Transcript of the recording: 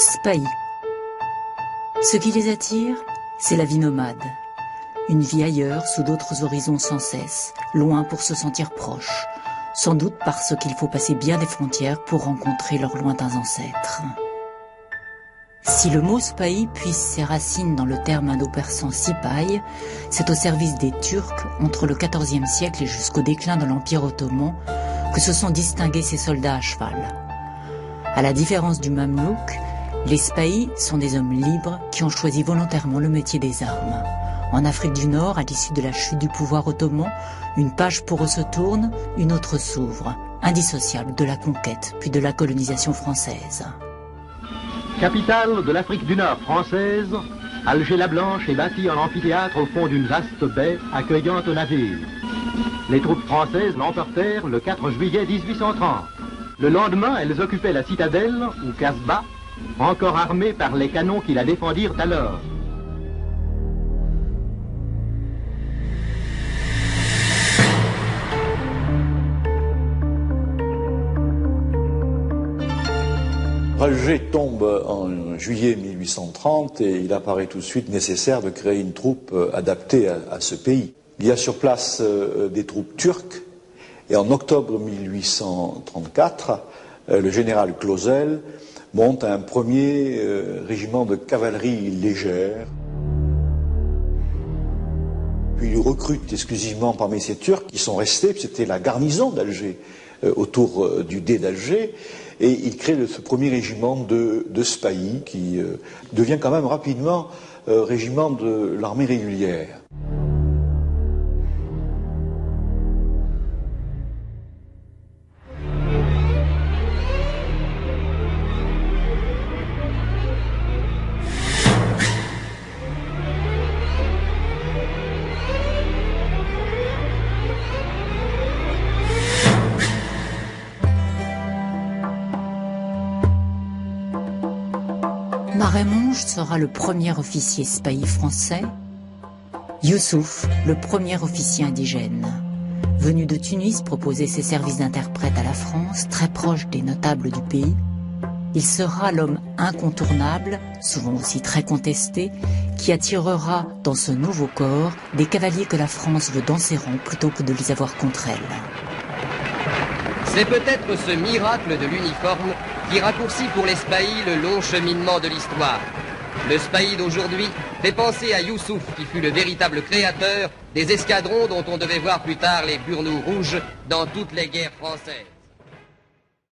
Spahis. Ce qui les attire, c'est la vie nomade. Une vie ailleurs, sous d'autres horizons sans cesse, loin pour se sentir proche, sans doute parce qu'il faut passer bien des frontières pour rencontrer leurs lointains ancêtres. Si le mot Spahis puise ses racines dans le terme indo-persan Sipahi, c'est au service des Turcs, entre le XIVe siècle et jusqu'au déclin de l'Empire ottoman, que se sont distingués ces soldats à cheval. À la différence du Mamelouk, les Spahis sont des hommes libres qui ont choisi volontairement le métier des armes. En Afrique du Nord, à l'issue de la chute du pouvoir ottoman, une page pour eux se tourne, une autre s'ouvre, indissociable de la conquête puis de la colonisation française. Capitale de l'Afrique du Nord française, Alger-la-Blanche est bâtie en amphithéâtre au fond d'une vaste baie accueillant un navire. Les troupes françaises l'emportèrent le 4 juillet 1830. Le lendemain, elles occupaient la citadelle, ou Casbah, encore armée par les canons qui la défendirent alors. Alger tombe en juillet 1830 et il apparaît tout de suite nécessaire de créer une troupe adaptée à ce pays. Il y a sur place des troupes turques et en octobre 1834, le général Clausel monte un premier régiment de cavalerie légère. Puis il recrute exclusivement parmi ces Turcs qui sont restés, c'était la garnison d'Alger, autour du Dey d'Alger. Et il crée ce premier régiment de Spahis qui devient quand même rapidement régiment de l'armée régulière. Marémonge sera le premier officier Spahis français, Youssouf, le premier officier indigène. Venu de Tunis proposer ses services d'interprète à la France, très proche des notables du pays, il sera l'homme incontournable, souvent aussi très contesté, qui attirera dans ce nouveau corps des cavaliers que la France veut dans ses rangs plutôt que de les avoir contre elle. C'est peut-être ce miracle de l'uniforme qui raccourcit pour les Spahis le long cheminement de l'histoire. Le Spahi d'aujourd'hui fait penser à Youssouf qui fut le véritable créateur des escadrons dont on devait voir plus tard les burnous rouges dans toutes les guerres françaises.